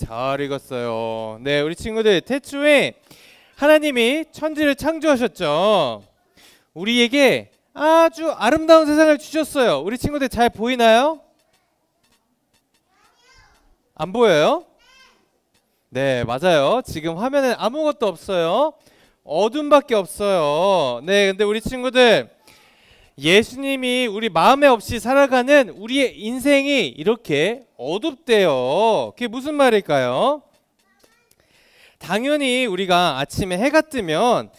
잘 읽었어요. 네, 우리 친구들 태초에 하나님이 천지를 창조하셨죠. 우리에게 아주 아름다운 세상을 주셨어요. 우리 친구들 잘 보이나요? 안 보여요? 네, 맞아요. 지금 화면에 아무것도 없어요. 어둠밖에 없어요. 네, 근데 우리 친구들 예수님이 우리 마음에 없이 살아가는 우리의 인생이 이렇게 어둡대요. 그게 무슨 말일까요? 당연히 우리가 아침에 해가 뜨면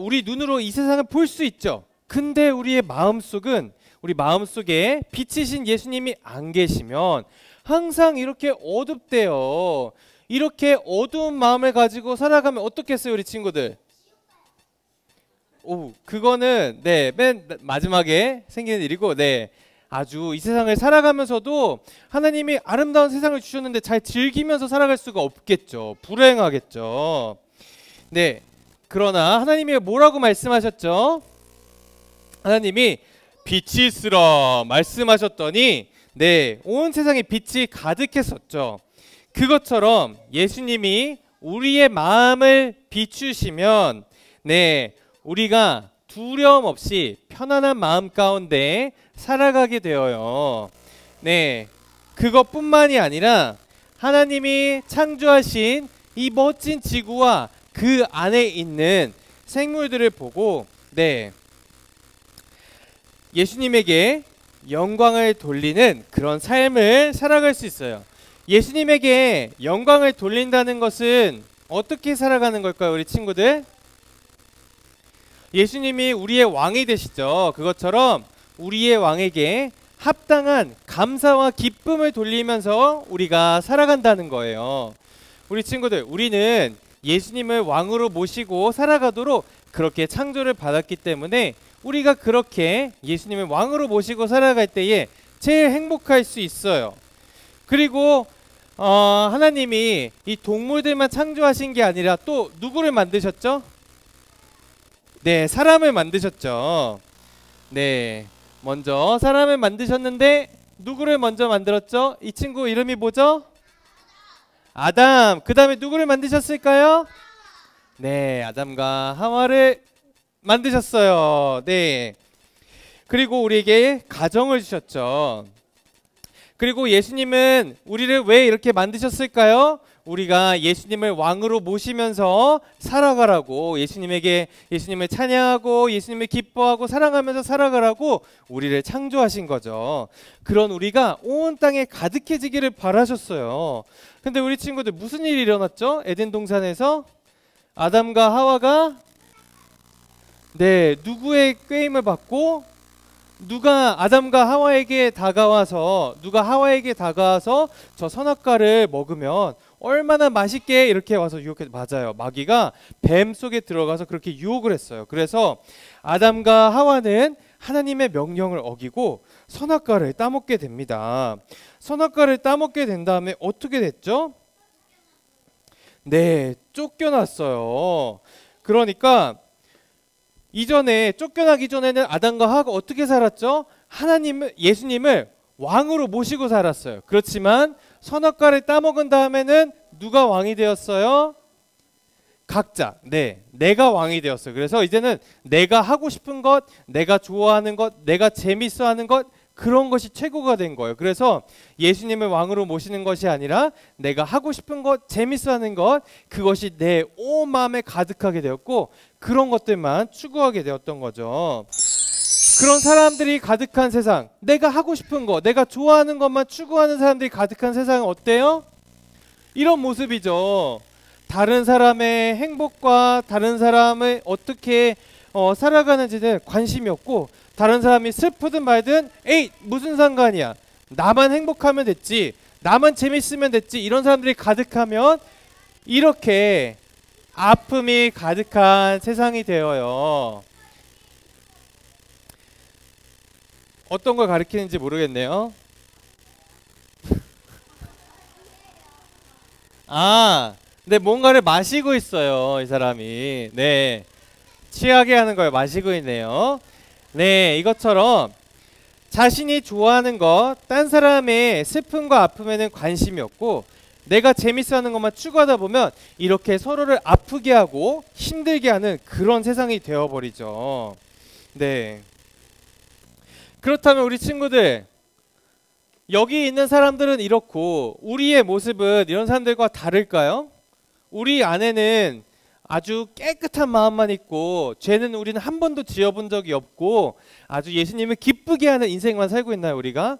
우리 눈으로 이 세상을 볼 수 있죠. 근데 우리의 마음속은 우리 마음속에 빛이신 예수님이 안 계시면 항상 이렇게 어둡대요. 이렇게 어두운 마음을 가지고 살아가면 어떻겠어요, 우리 친구들? 그거는 맨 마지막에 생기는 일이고, 아주 이 세상을 살아가면서도 하나님이 아름다운 세상을 주셨는데 잘 즐기면서 살아갈 수가 없겠죠. 불행하겠죠. 그러나 하나님이 뭐라고 말씀하셨죠? 하나님이 빛이 있으라 말씀하셨더니 온 세상에 빛이 가득했었죠. 그것처럼 예수님이 우리의 마음을 비추시면 우리가 두려움 없이 편안한 마음 가운데 살아가게 되어요. 그것뿐만이 아니라 하나님이 창조하신 이 멋진 지구와 그 안에 있는 생물들을 보고 예수님에게 영광을 돌리는 그런 삶을 살아갈 수 있어요. 예수님에게 영광을 돌린다는 것은 어떻게 살아가는 걸까요, 우리 친구들? 예수님이 우리의 왕이 되시죠. 그것처럼 우리의 왕에게 합당한 감사와 기쁨을 돌리면서 우리가 살아간다는 거예요. 우리 친구들, 우리는 예수님을 왕으로 모시고 살아가도록 그렇게 창조를 받았기 때문에 우리가 그렇게 예수님을 왕으로 모시고 살아갈 때에 제일 행복할 수 있어요. 그리고 하나님이 이 동물들만 창조하신 게 아니라 또 누구를 만드셨죠? 사람을 만드셨죠. 먼저 사람을 만드셨는데 누구를 먼저 만들었죠? 이 친구 이름이 뭐죠? 아담. 그 다음에 누구를 만드셨을까요? 아담과 하와를 만드셨어요. 그리고 우리에게 가정을 주셨죠. 그리고 예수님은 우리를 왜 이렇게 만드셨을까요? 우리가 예수님을 왕으로 모시면서 살아가라고, 예수님을 찬양하고 예수님을 기뻐하고 사랑하면서 살아가라고 우리를 창조하신 거죠. 그런 우리가 온 땅에 가득해지기를 바라셨어요. 근데 우리 친구들 무슨 일이 일어났죠? 에덴 동산에서 아담과 하와가 누구의 꾀임을 받고 누가 하와에게 다가와서 저 선악과를 먹으면 얼마나 맛있게 이렇게 와서 유혹해. 맞아요. 마귀가 뱀 속에 들어가서 그렇게 유혹을 했어요. 그래서 아담과 하와는 하나님의 명령을 어기고 선악과를 따먹게 됩니다. 선악과를 따먹게 된 다음에 어떻게 됐죠? 쫓겨났어요. 그러니까 이전에 쫓겨나기 전에는 아담과 하와가 어떻게 살았죠? 예수님을 왕으로 모시고 살았어요. 그렇지만 선악과를 따먹은 다음에는 누가 왕이 되었어요? 각자 내가 왕이 되었어요. 그래서 이제는 내가 하고 싶은 것, 내가 좋아하는 것, 내가 재밌어하는 것, 그런 것이 최고가 된 거예요. 그래서 예수님을 왕으로 모시는 것이 아니라 내가 하고 싶은 것, 재밌어하는 것, 그것이 내 온 마음에 가득하게 되었고 그런 것들만 추구하게 되었던 거죠. 그런 사람들이 가득한 세상, 내가 하고 싶은 것, 내가 좋아하는 것만 추구하는 사람들이 가득한 세상은 어때요? 이런 모습이죠. 다른 사람의 행복과 다른 사람을 어떻게 살아가는지는 관심이 없고, 다른 사람이 슬프든 말든 에이 무슨 상관이야, 나만 행복하면 됐지, 나만 재밌으면 됐지, 이런 사람들이 가득하면 이렇게 아픔이 가득한 세상이 되어요. 어떤 걸 가리키는지 모르겠네요. 뭔가를 마시고 있어요, 이 사람이. 취하게 하는 걸 마시고 있네요. 이것처럼 자신이 좋아하는 것, 딴 사람의 슬픔과 아픔에는 관심이 없고 내가 재밌어하는 것만 추구하다 보면 이렇게 서로를 아프게 하고 힘들게 하는 그런 세상이 되어버리죠. 네. 그렇다면 우리 친구들, 여기 있는 사람들은 이렇고 우리의 모습은 이런 사람들과 다를까요? 우리 안에는 아주 깨끗한 마음만 있고 죄는 우리는 한 번도 지어본 적이 없고 아주 예수님을 기쁘게 하는 인생만 살고 있나요, 우리가?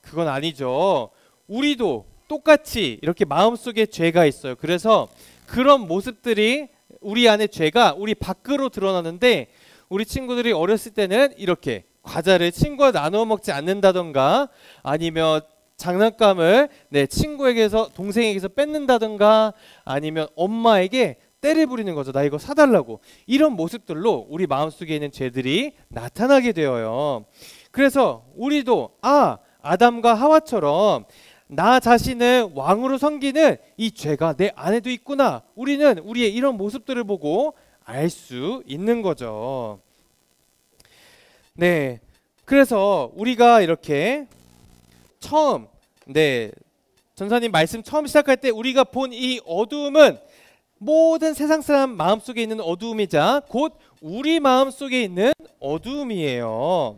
그건 아니죠. 우리도 똑같이 이렇게 마음속에 죄가 있어요. 그래서 그런 모습들이, 우리 안에 죄가 우리 밖으로 드러나는데, 우리 친구들이 어렸을 때는 이렇게 과자를 친구와 나누어 먹지 않는다던가, 아니면 장난감을 친구에게서, 동생에게서 뺏는다던가, 아니면 엄마에게 때를 부리는 거죠. 나 이거 사달라고. 이런 모습들로 우리 마음속에 있는 죄들이 나타나게 되어요. 그래서 우리도 아담과 하와처럼 나 자신을 왕으로 섬기는 이 죄가 내 안에도 있구나. 우리는 우리의 이런 모습들을 보고 알 수 있는 거죠. 네, 그래서 우리가 이렇게 처음, 전사님 말씀 처음 시작할 때 우리가 본 이 어두움은 모든 세상 사람 마음속에 있는 어두움이자 곧 우리 마음속에 있는 어두움이에요.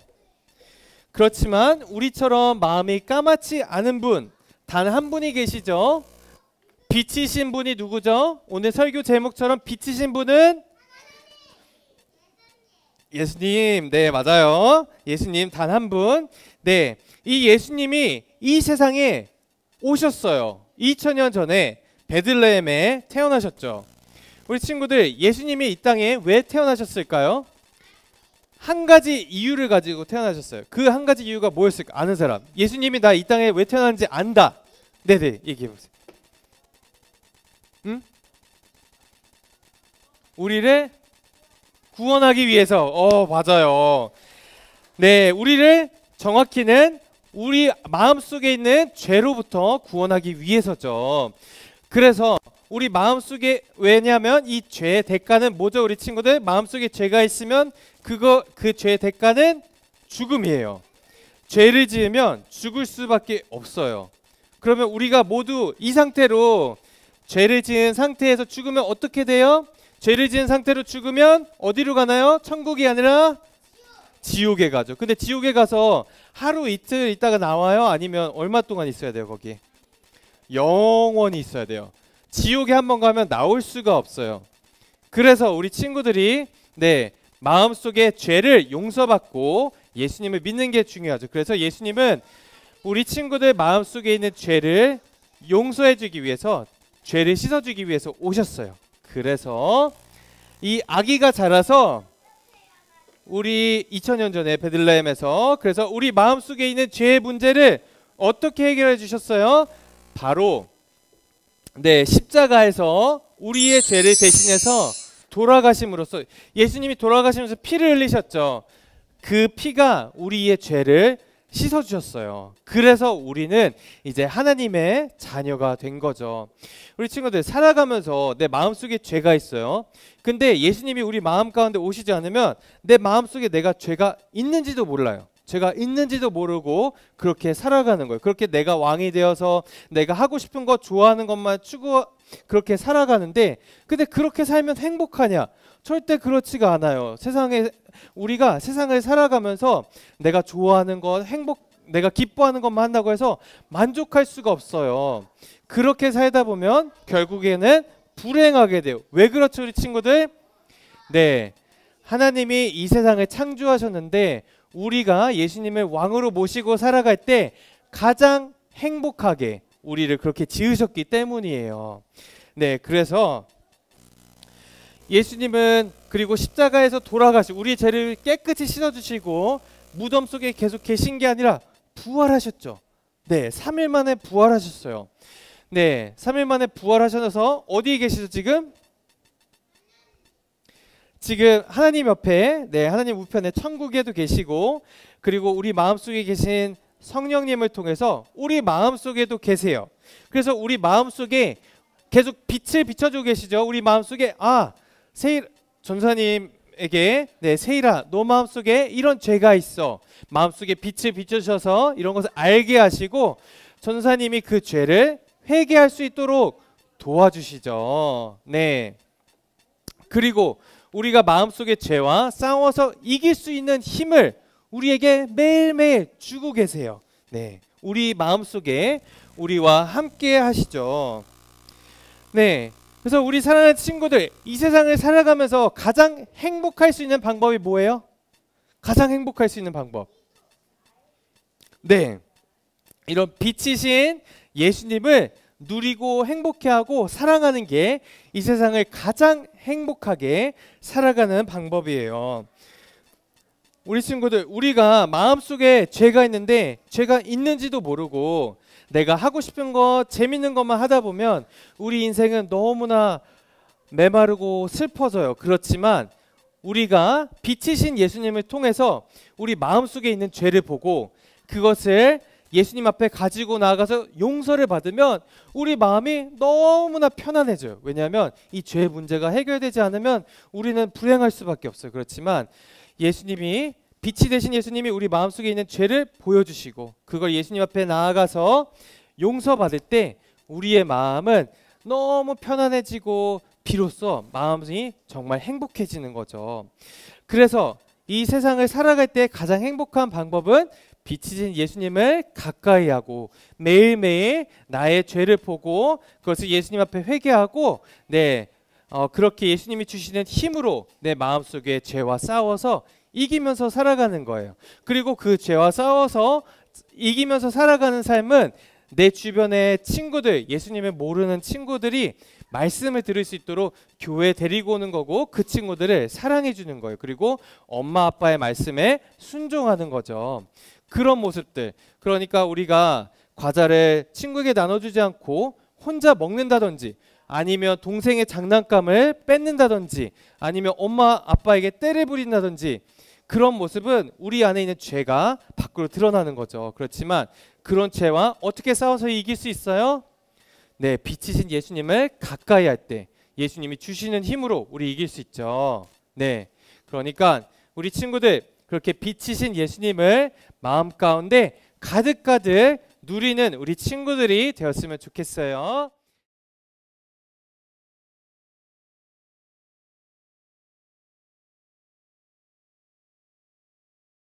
그렇지만 우리처럼 마음이 까맣지 않은 분 단 한 분이 계시죠. 빛이신 분이 누구죠? 오늘 설교 제목처럼 빛이신 분은 예수님. 네, 맞아요. 예수님 단 한 분. 네, 이 예수님이 이 세상에 오셨어요. 2000년 전에 베들레헴에 태어나셨죠. 우리 친구들, 예수님이 이 땅에 왜 태어나셨을까요? 한 가지 이유를 가지고 태어나셨어요. 그 한 가지 이유가 뭐였을까? 아는 사람. 예수님이 나 이 땅에 왜 태어났는지 안다. 네네, 얘기해보세요. 응? 우리를 구원하기 위해서. 맞아요. 네, 우리를 정확히는 우리 마음속에 있는 죄로부터 구원하기 위해서죠. 그래서 우리 마음속에, 왜냐하면 이 죄의 대가는 뭐죠, 우리 친구들? 마음속에 죄가 있으면 그 죄의 대가는 죽음이에요. 죄를 지으면 죽을 수밖에 없어요. 그러면 우리가 모두 이 상태로, 죄를 지은 상태에서 죽으면 어떻게 돼요? 죄를 지은 상태로 죽으면 어디로 가나요? 천국이 아니라 지옥에 가죠. 근데 지옥에 가서 하루 이틀 있다가 나와요? 아니면 얼마 동안 있어야 돼요, 거기? 영원히 있어야 돼요. 지옥에 한번 가면 나올 수가 없어요. 그래서 우리 친구들이 마음속에 죄를 용서받고 예수님을 믿는 게 중요하죠. 그래서 예수님은 우리 친구들 마음속에 있는 죄를 용서해주기 위해서, 죄를 씻어주기 위해서 오셨어요. 그래서 이 아기가 자라서 우리 2000년 전에 베들레헴에서, 그래서 우리 마음속에 있는 죄의 문제를 어떻게 해결해 주셨어요? 바로 십자가에서 우리의 죄를 대신해서 돌아가심으로써, 예수님이 돌아가시면서 피를 흘리셨죠. 그 피가 우리의 죄를 씻어주셨어요. 그래서 우리는 이제 하나님의 자녀가 된 거죠. 우리 친구들, 살아가면서 내 마음속에 죄가 있어요. 근데 예수님이 우리 마음 가운데 오시지 않으면 내 마음속에 내가 죄가 있는지도 몰라요. 죄가 있는지도 모르고 그렇게 살아가는 거예요. 그렇게 내가 왕이 되어서 내가 하고 싶은 거, 좋아하는 것만 그렇게 살아가는데, 근데 그렇게 살면 행복하냐? 절대 그렇지가 않아요. 우리가 세상을 살아가면서 내가 좋아하는 것, 내가 기뻐하는 것만 한다고 해서 만족할 수가 없어요. 그렇게 살다 보면 결국에는 불행하게 돼요. 왜 그렇죠, 우리 친구들? 하나님이 이 세상을 창조하셨는데 우리가 예수님을 왕으로 모시고 살아갈 때 가장 행복하게 우리를 그렇게 지으셨기 때문이에요. 그래서 예수님은 그리고 십자가에서 돌아가시고 우리 죄를 깨끗이 씻어주시고 무덤 속에 계속 계신 게 아니라 부활하셨죠. 3일 만에 부활하셨어요. 3일 만에 부활하셔서 어디에 계시죠, 지금? 지금 하나님 옆에, 하나님 우편에 천국에도 계시고, 그리고 우리 마음속에 계신 성령님을 통해서 우리 마음속에도 계세요. 그래서 우리 마음속에 계속 빛을 비춰주고 계시죠. 우리 마음속에 전사님에게 세일아, 너 마음속에 이런 죄가 있어. 마음속에 빛을 비춰주셔서 이런 것을 알게 하시고 전사님이 그 죄를 회개할 수 있도록 도와주시죠. 네. 그리고 우리가 마음속의 죄와 싸워서 이길 수 있는 힘을 우리에게 매일매일 주고 계세요. 네. 우리 마음속에 우리와 함께 하시죠. 네. 그래서 우리 사랑하는 친구들, 이 세상을 살아가면서 가장 행복할 수 있는 방법이 뭐예요? 가장 행복할 수 있는 방법. 네. 이런 빛이신 예수님을 누리고 행복해하고 사랑하는 게 이 세상을 가장 행복하게 살아가는 방법이에요. 우리 친구들, 우리가 마음속에 죄가 있는데 죄가 있는지도 모르고 내가 하고 싶은 거 재밌는 것만 하다 보면 우리 인생은 너무나 메마르고 슬퍼져요. 그렇지만 우리가 빛이신 예수님을 통해서 우리 마음속에 있는 죄를 보고 그것을 예수님 앞에 가지고 나가서 용서를 받으면 우리 마음이 너무나 편안해져요. 왜냐하면 이 죄의 문제가 해결되지 않으면 우리는 불행할 수밖에 없어요. 그렇지만 예수님이, 빛이 되신 예수님이 우리 마음속에 있는 죄를 보여주시고 그걸 예수님 앞에 나아가서 용서받을 때 우리의 마음은 너무 편안해지고 비로소 마음이 정말 행복해지는 거죠. 그래서 이 세상을 살아갈 때 가장 행복한 방법은 빛이신 예수님을 가까이 하고 매일매일 나의 죄를 보고 그것을 예수님 앞에 회개하고 그렇게 예수님이 주시는 힘으로 내 마음속에 죄와 싸워서 이기면서 살아가는 거예요. 그리고 그 죄와 싸워서 이기면서 살아가는 삶은 내 주변의 친구들, 예수님을 모르는 친구들이 말씀을 들을 수 있도록 교회에 데리고 오는 거고 그 친구들을 사랑해 주는 거예요. 그리고 엄마 아빠의 말씀에 순종하는 거죠. 그런 모습들, 그러니까 우리가 과자를 친구에게 나눠주지 않고 혼자 먹는다든지 아니면 동생의 장난감을 뺏는다든지 아니면 엄마 아빠에게 때를 부린다든지 그런 모습은 우리 안에 있는 죄가 밖으로 드러나는 거죠. 그렇지만 그런 죄와 어떻게 싸워서 이길 수 있어요? 네, 빛이신 예수님을 가까이 할 때 예수님이 주시는 힘으로 우리 이길 수 있죠. 네, 그러니까 우리 친구들 그렇게 빛이신 예수님을 마음 가운데 가득가득 누리는 우리 친구들이 되었으면 좋겠어요.